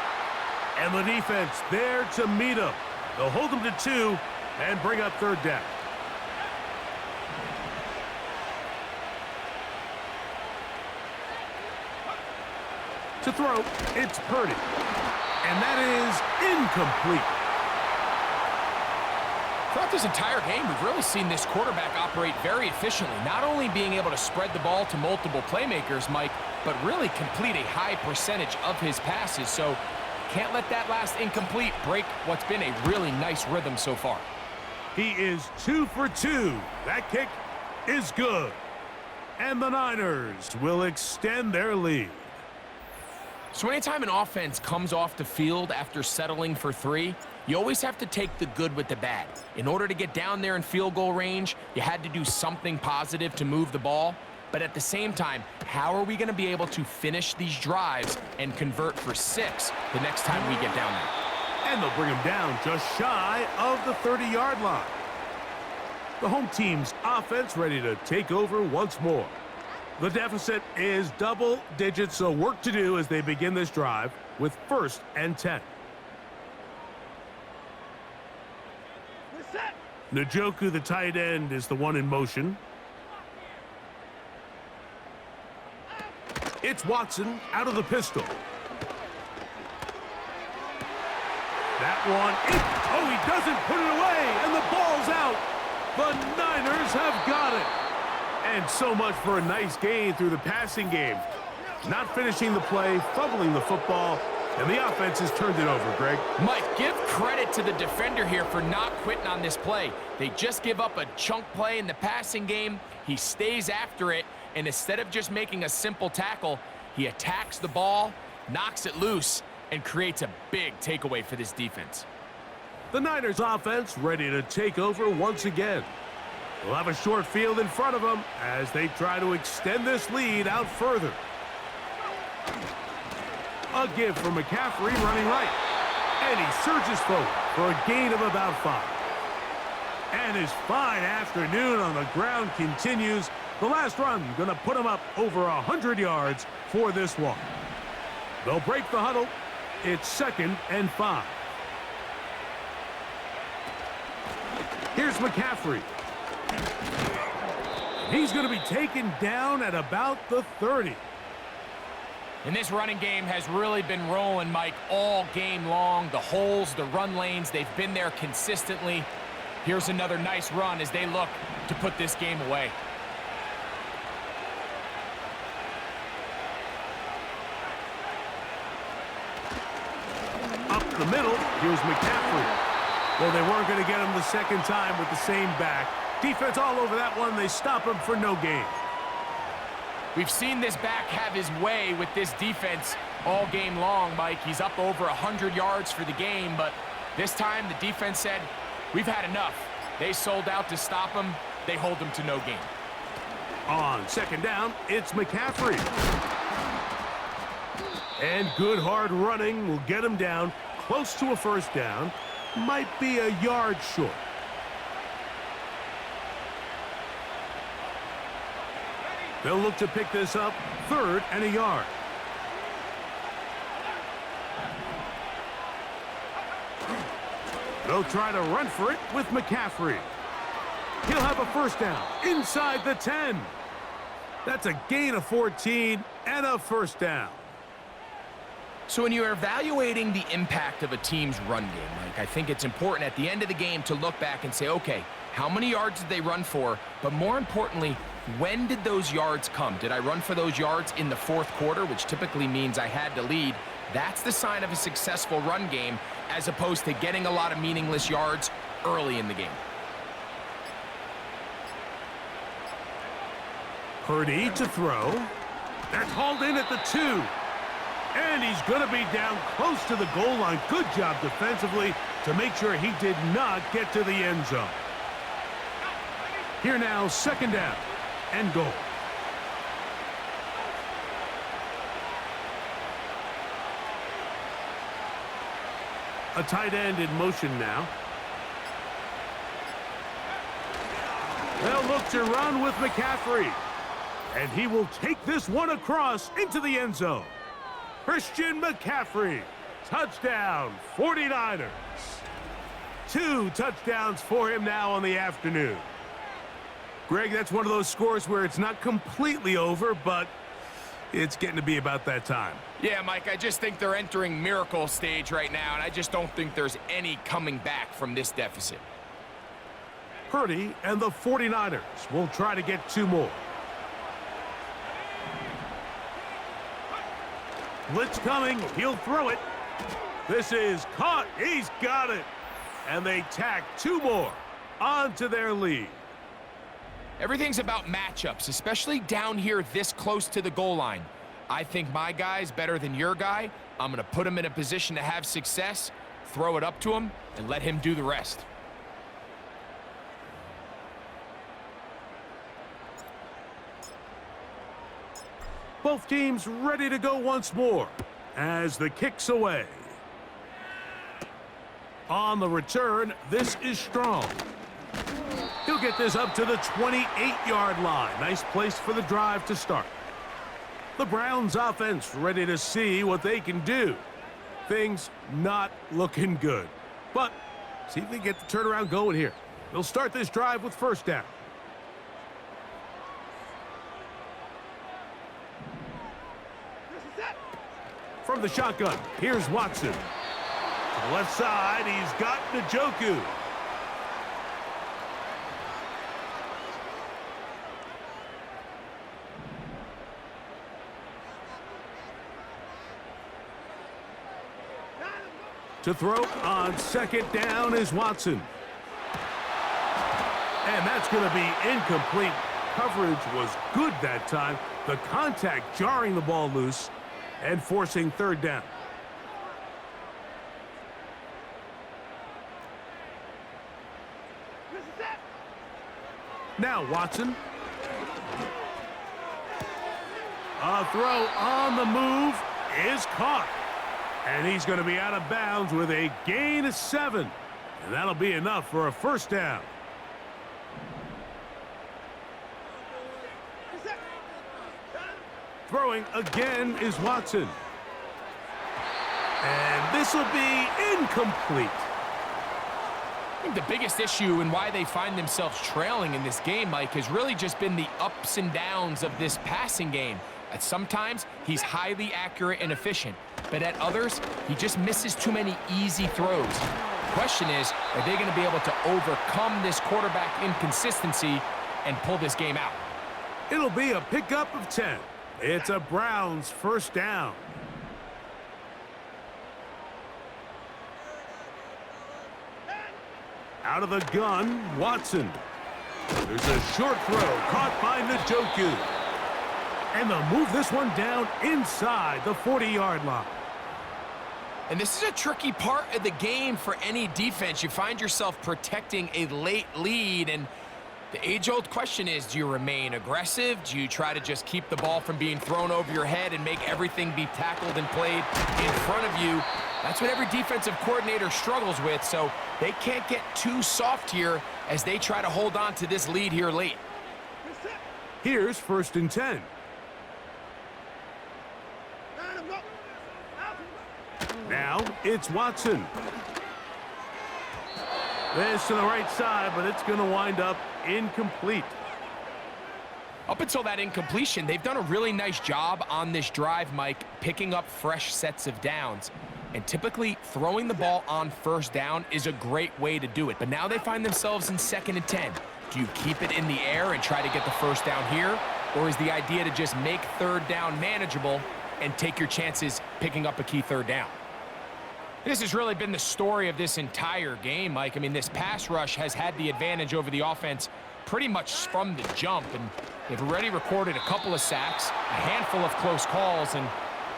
And the defense there to meet him. They'll hold him to 2 and bring up 3rd down. To throw, it's Purdy. And that is incomplete. Throughout this entire game, we've really seen this quarterback operate very efficiently, not only being able to spread the ball to multiple playmakers, Mike, but really complete a high percentage of his passes. So can't let that last incomplete break what's been a really nice rhythm so far. He is 2 for 2. That kick is good. And the Niners will extend their lead. So anytime an offense comes off the field after settling for 3, you always have to take the good with the bad. In order to get down there in field goal range, you had to do something positive to move the ball. But at the same time, how are we going to be able to finish these drives and convert for 6 the next time we get down there? And they'll bring him down just shy of the 30-yard line. The home team's offense ready to take over once more. The deficit is double digits, so work to do as they begin this drive with 1st and 10. Njoku, the tight end, is the one in motion. It's Watson out of the pistol. That one, he doesn't put it away, and the ball's out. The Niners have got it. And so much for a nice gain through the passing game. Not finishing the play, fumbling the football, and the offense has turned it over, Greg. Mike, give credit to the defender here for not quitting on this play. They just give up a chunk play in the passing game. He stays after it, and instead of just making a simple tackle, he attacks the ball, knocks it loose, and creates a big takeaway for this defense. The Niners offense ready to take over once again. They'll have a short field in front of them as they try to extend this lead out further. A give for McCaffrey running right. And he surges forward for a gain of about 5. And his fine afternoon on the ground continues. The last run going to put him up over 100 yards for this one. They'll break the huddle. It's 2nd and 5. Here's McCaffrey. He's going to be taken down at about the 30. And this running game has really been rolling, Mike, all game long. The holes, the run lanes, they've been there consistently. Here's another nice run as they look to put this game away. Up the middle, here's McCaffrey. Well, they weren't going to get him the second time with the same back. Defense all over that one. They stop him for no gain. We've seen this back have his way with this defense all game long, Mike. He's up over 100 yards for the game, but this time the defense said, we've had enough. They sold out to stop him. They hold him to no gain. On 2nd down, it's McCaffrey. And good hard running will get him down close to a first down. Might be a yard short. They'll look to pick this up, 3rd and a yard. They'll try to run for it with McCaffrey. He'll have a first down inside the 10. That's a gain of 14 and a first down. So when you're evaluating the impact of a team's run game, Mike, I think it's important at the end of the game to look back and say, okay, how many yards did they run for? But more importantly, when did those yards come? Did I run for those yards in the 4th quarter, which typically means I had to lead? That's the sign of a successful run game, as opposed to getting a lot of meaningless yards early in the game. Purdy to throw. That's hauled in at the 2. And he's going to be down close to the goal line. Good job defensively to make sure he did not get to the end zone. Here now, 2nd down and goal. A tight end in motion now. They'll look to run with McCaffrey. And he will take this one across into the end zone. Christian McCaffrey, touchdown, 49ers. 2 touchdowns for him now on the afternoon. Greg, that's one of those scores where it's not completely over, but it's getting to be about that time. Yeah, Mike, I just think they're entering miracle stage right now, and I just don't think there's any coming back from this deficit. Purdy and the 49ers will try to get 2 more. Blitz coming. He'll throw it. This is caught. He's got it. And they tack 2 more onto their lead. Everything's about matchups, especially down here this close to the goal line. I think my guy's better than your guy. I'm going to put him in a position to have success, throw it up to him, and let him do the rest. Both teams ready to go once more as the kick's away. On the return, this is Strong. He'll get this up to the 28-yard line. Nice place for the drive to start. The Browns offense ready to see what they can do. Things not looking good. But see if they get the turnaround going here. They'll start this drive with first down. From the shotgun, here's Watson. To the left side, he's got Njoku. To throw on 2nd down is Watson. And that's going to be incomplete. Coverage was good that time. The contact jarring the ball loose and forcing 3rd down. Now Watson. A throw on the move is caught. And he's going to be out of bounds with a gain of 7. And that'll be enough for a first down. Throwing again is Watson. And this will be incomplete. I think the biggest issue and why they find themselves trailing in this game, Mike, has really just been the ups and downs of this passing game. At sometimes, he's highly accurate and efficient, but at others, he just misses too many easy throws. The question is, are they going to be able to overcome this quarterback inconsistency and pull this game out? It'll be a pickup of 10. It's a Browns first down. Out of the gun, Watson. There's a short throw caught by Njoku. And they'll move this one down inside the 40-yard line. And this is a tricky part of the game for any defense. You find yourself protecting a late lead, and The age-old question is, do you remain aggressive? Do you try to just keep the ball from being thrown over your head and make everything be tackled and played in front of you? That's what every defensive coordinator struggles with, so they can't get too soft here as they try to hold on to this lead here late. Here's 1st and 10. Now it's Watson. This to the right side, but it's going to wind up incomplete. Up until that incompletion, they've done a really nice job on this drive, Mike, picking up fresh sets of downs. And typically, throwing the ball on 1st down is a great way to do it. But now they find themselves in 2nd and 10. Do you keep it in the air and try to get the 1st down here? Or is the idea to just make 3rd down manageable and take your chances picking up a key 3rd down? This has really been the story of this entire game, Mike. I mean, this pass rush has had the advantage over the offense pretty much from the jump, and they've already recorded a couple of sacks, a handful of close calls, and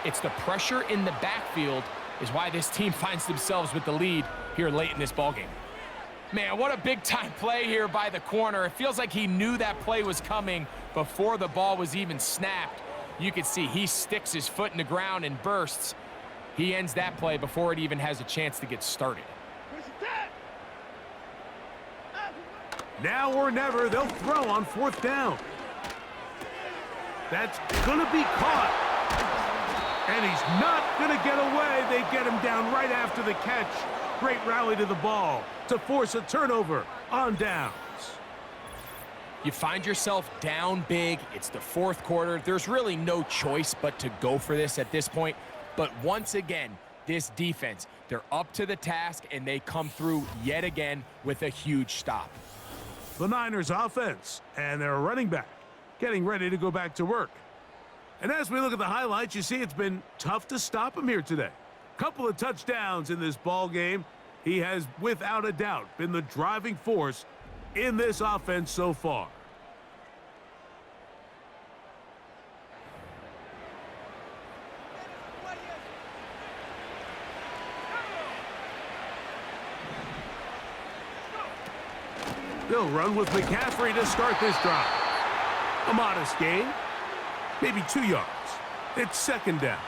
it's the pressure in the backfield is why this team finds themselves with the lead here late in this ballgame. Man, what a big-time play here by the corner. It feels like he knew that play was coming before the ball was even snapped. You can see he sticks his foot in the ground and bursts. He ends that play before it even has a chance to get started. Now or never, they'll throw on 4th down. That's going to be caught. And he's not going to get away. They get him down right after the catch. Great rally to the ball to force a turnover on downs. You find yourself down big. It's the 4th quarter. There's really no choice but to go for this at this point. But once again, this defense, they're up to the task, and they come through yet again with a huge stop. The Niners offense and their running back getting ready to go back to work. And as we look at the highlights, you see it's been tough to stop him here today. Couple of touchdowns in this ball game. He has, without a doubt, been the driving force in this offense so far. They'll run with McCaffrey to start this drive. A modest gain, maybe 2 yards. It's 2nd down.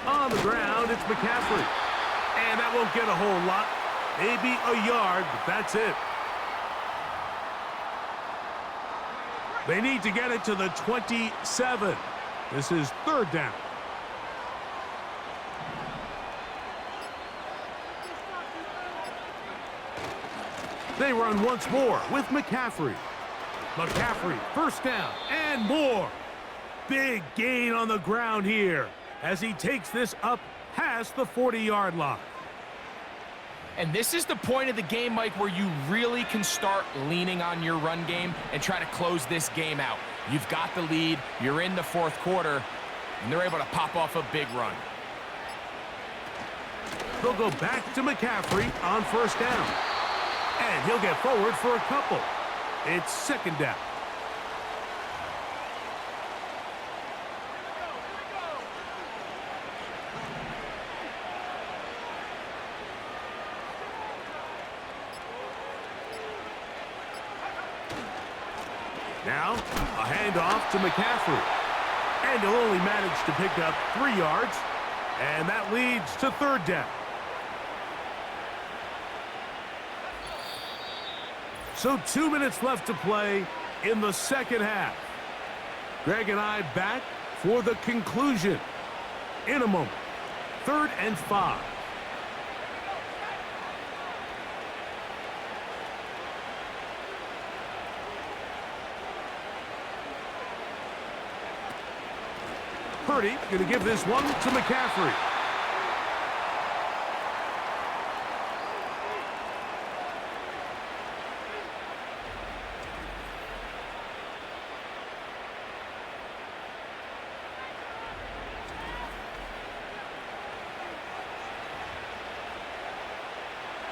On the ground, it's McCaffrey. And that won't get a whole lot. Maybe a yard, but that's it. They need to get it to the 27. This is 3rd down. They run once more with McCaffrey. McCaffrey, 1st down and more. Big gain on the ground here as he takes this up past the 40-yard line. And this is the point of the game, Mike, where you really can start leaning on your run game and try to close this game out. You've got the lead, you're in the 4th quarter, and they're able to pop off a big run. They'll go back to McCaffrey on 1st down. And he'll get forward for a couple. It's 2nd down. Now, a handoff to McCaffrey. And he'll only manage to pick up 3 yards. And that leads to 3rd down. So 2 minutes left to play in the 2nd half. Greg and I back for the conclusion in a moment. 3rd and 5. Purdy going to give this one to McCaffrey.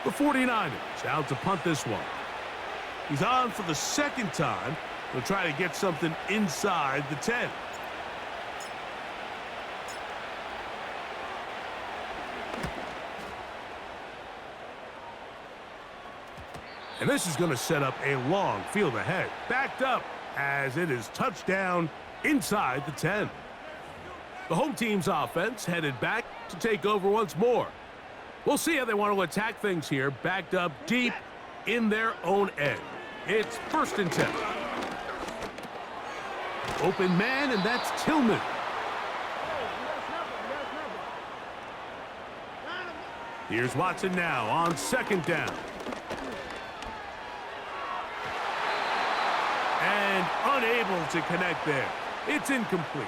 The 49ers out to punt this one. He's on for the 2nd time. He'll try to get something inside the 10. And this is going to set up a long field ahead. Backed up as it is touchdown inside the 10. The home team's offense headed back to take over once more. We'll see how they want to attack things here, backed up deep in their own end. It's 1st and 10. Open man, and that's Tillman. Here's Watson now on 2nd down. And unable to connect there. It's incomplete.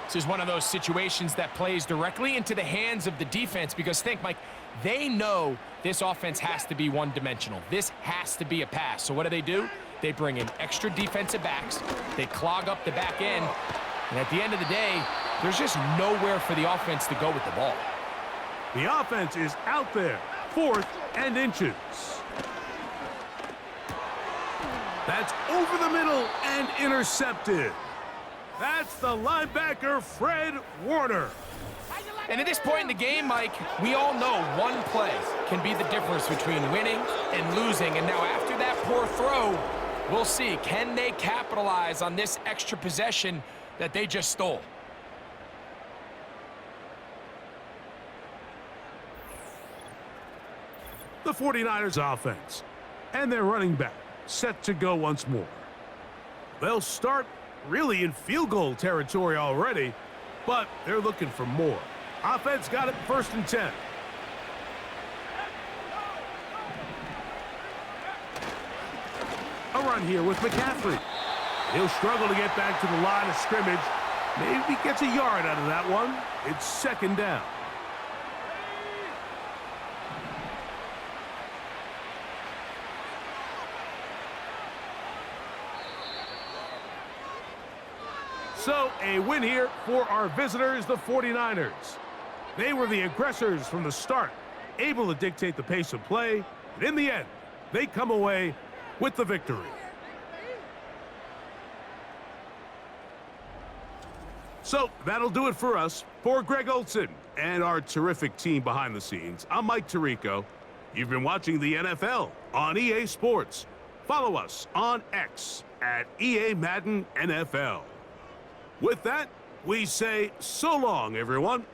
This is one of those situations that plays directly into the hands of the defense because think, Mike, they know this offense has to be one-dimensional. This has to be a pass. So what do? They bring in extra defensive backs. They clog up the back end. And at the end of the day, there's just nowhere for the offense to go with the ball. The offense is out there. 4th and inches. That's over the middle and intercepted. That's the linebacker, Fred Warner. And at this point in the game, Mike, we all know one play can be the difference between winning and losing. And now after that poor throw, we'll see, can they capitalize on this extra possession that they just stole? The 49ers offense and their running back set to go once more. They'll start really in field goal territory already, but they're looking for more. Offense got it 1st and 10. A run here with McCaffrey. He'll struggle to get back to the line of scrimmage. Maybe gets a yard out of that one. It's 2nd down. So, a win here for our visitors, the 49ers. They were the aggressors from the start, able to dictate the pace of play, and in the end, they come away with the victory. So, that'll do it for us. For Greg Olson and our terrific team behind the scenes, I'm Mike Tirico. You've been watching the NFL on EA Sports. Follow us on X at EA Madden NFL. With that, we say so long, everyone.